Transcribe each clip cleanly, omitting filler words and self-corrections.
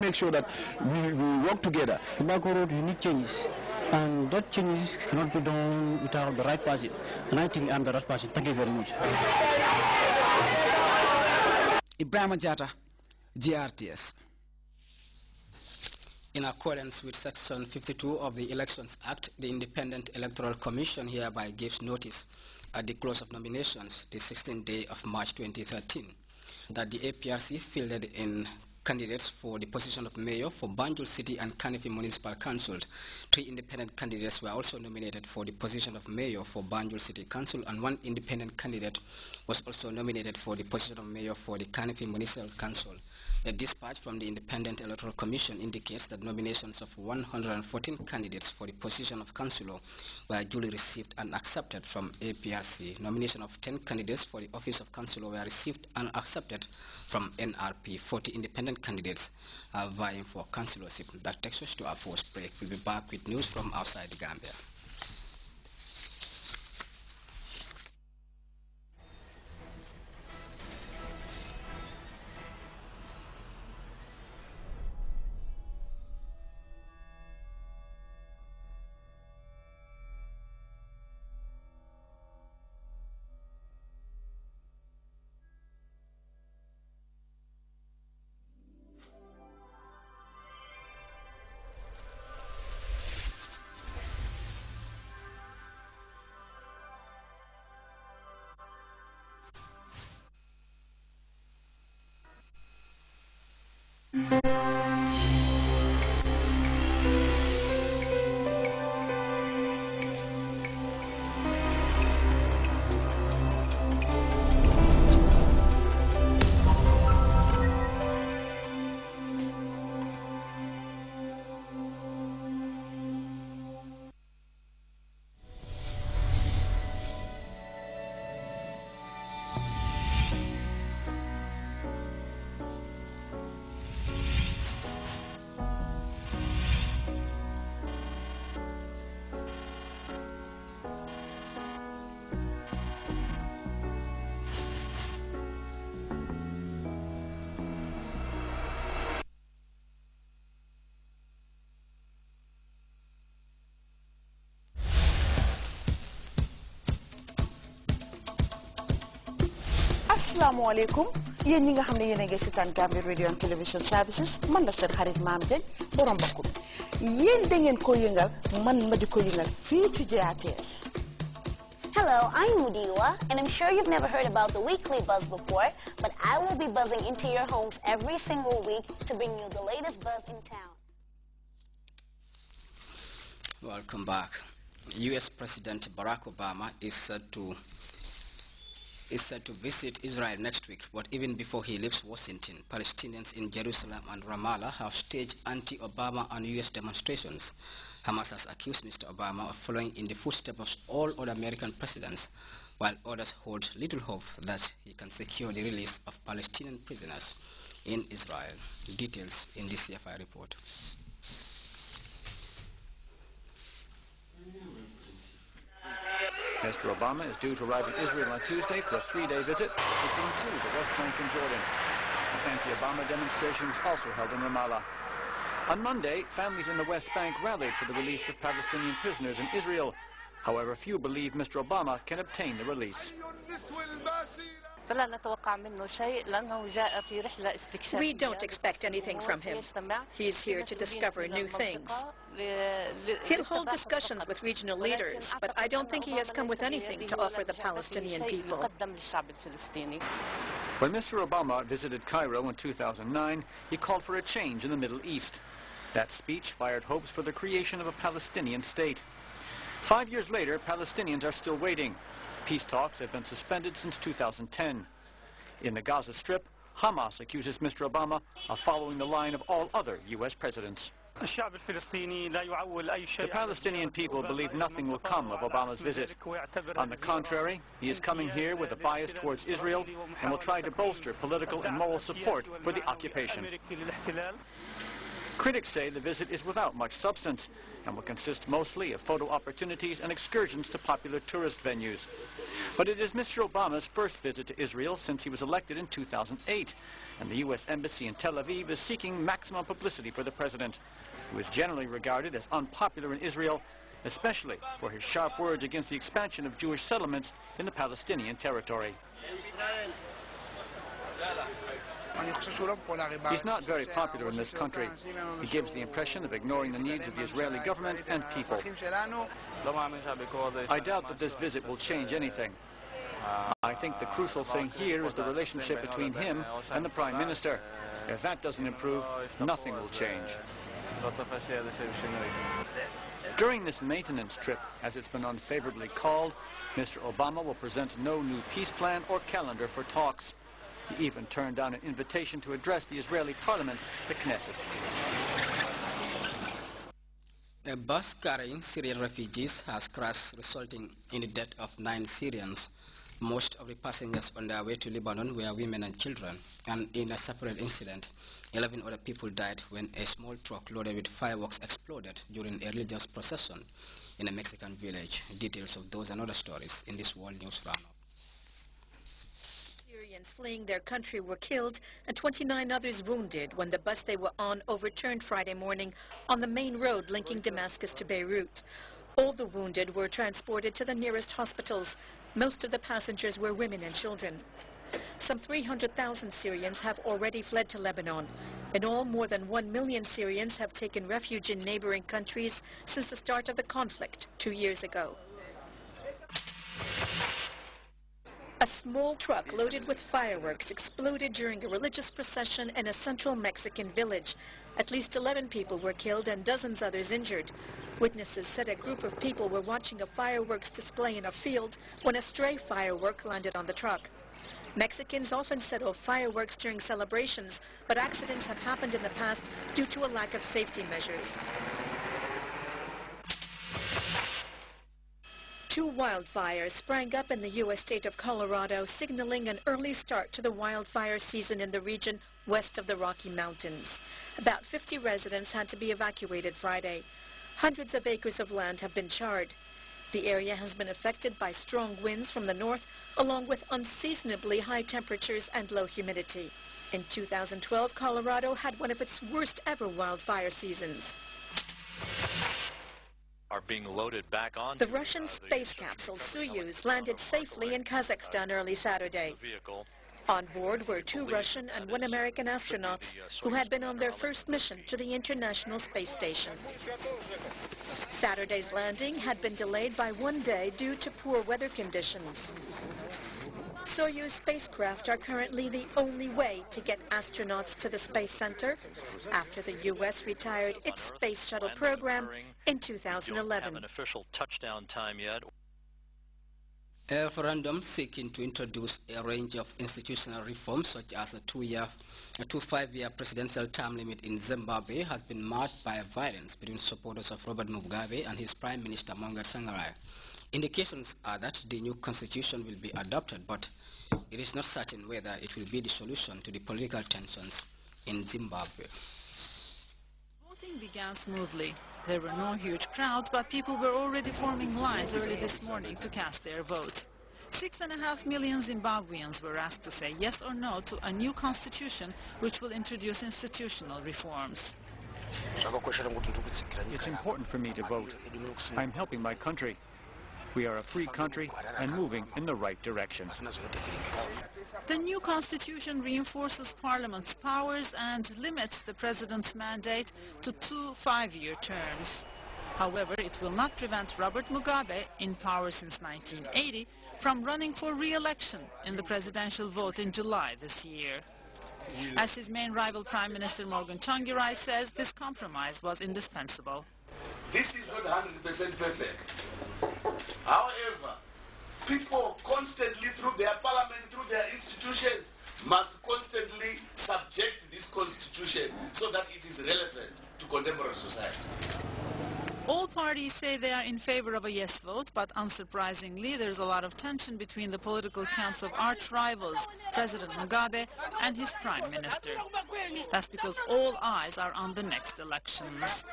make sure that we work together. Tobacco road, you need changes. And that changes cannot be done without the right person. And I think I'm the right person. Thank you very much. Ibrahim Jata, GRTS. In accordance with Section 52 of the Elections Act, the Independent Electoral Commission hereby gives notice at the close of nominations, the 16th day of March 2013, that the APRC fielded in candidates for the position of mayor for Banjul City and Kanifi Municipal Council. 3 independent candidates were also nominated for the position of mayor for Banjul City Council, and 1 independent candidate was also nominated for the position of mayor for the Kanifi Municipal Council. A dispatch from the Independent Electoral Commission indicates that nominations of 114 candidates for the position of councillor were duly received and accepted from APRC. Nomination of 10 candidates for the office of councillor were received and accepted from NRP. 40 independent candidates are vying for councillorship. That takes us to our first break. We'll be back with news from outside the Gambia. Assalamu alaikum yéen ñi nga xam ne yéen a ngi seetaan Gambia Radio and Television Services man la seen xarit Maam Dieng borom bakku yéen da ngeen ko yëngal man ma di ko yëngal fii ci GRTS. Hello, I'm Mudiwa, and I'm sure you've never heard about the weekly buzz before, but I will be buzzing into your homes every single week to bring you the latest buzz in town. Welcome back. U.S. President Barack Obama is set to visit Israel next week, but even before he leaves Washington, Palestinians in Jerusalem and Ramallah have staged anti-Obama and U.S. demonstrations. Hamas has accused Mr. Obama of following in the footsteps of all other American presidents, while others hold little hope that he can secure the release of Palestinian prisoners in Israel. Details in this CFI report. Mr. Obama is due to arrive in Israel on Tuesday for a 3-day visit, which will include the West Bank and Jordan. An anti-Obama demonstration was also held in Ramallah. On Monday, families in the West Bank rallied for the release of Palestinian prisoners in Israel. However, few believe Mr. Obama can obtain the release. We don't expect anything from him. He's here to discover new things. He'll hold discussions with regional leaders, but I don't think he has come with anything to offer the Palestinian people. When Mr. Obama visited Cairo in 2009, he called for a change in the Middle East. That speech fired hopes for the creation of a Palestinian state. 5 years later, Palestinians are still waiting. Peace talks have been suspended since 2010. In the Gaza Strip, Hamas accuses Mr. Obama of following the line of all other U.S. presidents. The Palestinian people believe nothing will come of Obama's visit. On the contrary, he is coming here with a bias towards Israel and will try to bolster political and moral support for the occupation. Critics say the visit is without much substance and will consist mostly of photo opportunities and excursions to popular tourist venues. But it is Mr. Obama's first visit to Israel since he was elected in 2008, and the U.S. Embassy in Tel Aviv is seeking maximum publicity for the president, who is generally regarded as unpopular in Israel, especially for his sharp words against the expansion of Jewish settlements in the Palestinian territory. He's not very popular in this country. He gives the impression of ignoring the needs of the Israeli government and people. I doubt that this visit will change anything. I think the crucial thing here is the relationship between him and the Prime Minister. If that doesn't improve, nothing will change. During this maintenance trip, as it's been unfavorably called, Mr. Obama will present no new peace plan or calendar for talks. He even turned down an invitation to address the Israeli parliament, the Knesset. A bus carrying Syrian refugees has crashed, resulting in the death of 9 Syrians. Most of the passengers on their way to Lebanon were women and children, and in a separate incident, 11 other people died when a small truck loaded with fireworks exploded during a religious procession in a Mexican village. Details of those and other stories in this World News Roundup. Syrians fleeing their country were killed and 29 others wounded when the bus they were on overturned Friday morning on the main road linking Damascus to Beirut. All the wounded were transported to the nearest hospitals. Most of the passengers were women and children. Some 300,000 Syrians have already fled to Lebanon. In all, more than 1 million Syrians have taken refuge in neighboring countries since the start of the conflict 2 years ago. A small truck loaded with fireworks exploded during a religious procession in a central Mexican village. At least 11 people were killed and dozens others injured. Witnesses said a group of people were watching a fireworks display in a field when a stray firework landed on the truck. Mexicans often set off fireworks during celebrations, but accidents have happened in the past due to a lack of safety measures. 2 wildfires sprang up in the U.S. state of Colorado, signaling an early start to the wildfire season in the region west of the Rocky Mountains. About 50 residents had to be evacuated Friday. Hundreds of acres of land have been charred. The area has been affected by strong winds from the north, along with unseasonably high temperatures and low humidity. In 2012, Colorado had one of its worst ever wildfire seasons. Are being loaded back on. The Russian space capsule Soyuz landed safely in Kazakhstan early Saturday. On board were 2 Russian and 1 American astronauts who had been on their first mission to the International Space Station. Saturday's landing had been delayed by 1 day due to poor weather conditions. Soyuz spacecraft are currently the only way to get astronauts to the Space Center after the U.S. retired its space shuttle program in 2011. Don't have an official touchdown time yet. A referendum seeking to introduce a range of institutional reforms such as a 5-year presidential term limit in Zimbabwe has been marked by violence between supporters of Robert Mugabe and his Prime Minister Monga Tsvangirai. Indications are that the new constitution will be adopted, but it is not certain whether it will be the solution to the political tensions in Zimbabwe. Voting began smoothly. There were no huge crowds, but people were already forming lines early this morning to cast their vote. 6.5 million Zimbabweans were asked to say yes or no to a new constitution which will introduce institutional reforms. It's important for me to vote. I'm helping my country. We are a free country and moving in the right direction. The new constitution reinforces Parliament's powers and limits the President's mandate to 2 5-year terms. However, it will not prevent Robert Mugabe, in power since 1980, from running for re-election in the presidential vote in July this year. As his main rival Prime Minister Morgan Tsvangirai says, this compromise was indispensable. This is not 100% perfect. However, people constantly, through their parliament, through their institutions, must constantly subject this constitution so that it is relevant to contemporary society. All parties say they are in favor of a yes vote, but unsurprisingly, there's a lot of tension between the political camps of arch rivals, President Mugabe and his prime minister. That's because all eyes are on the next elections.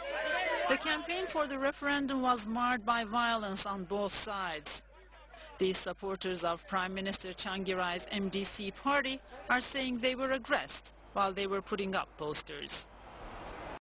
The campaign for the referendum was marred by violence on both sides. These supporters of Prime Minister Tsvangirai's MDC party are saying they were aggressed while they were putting up posters.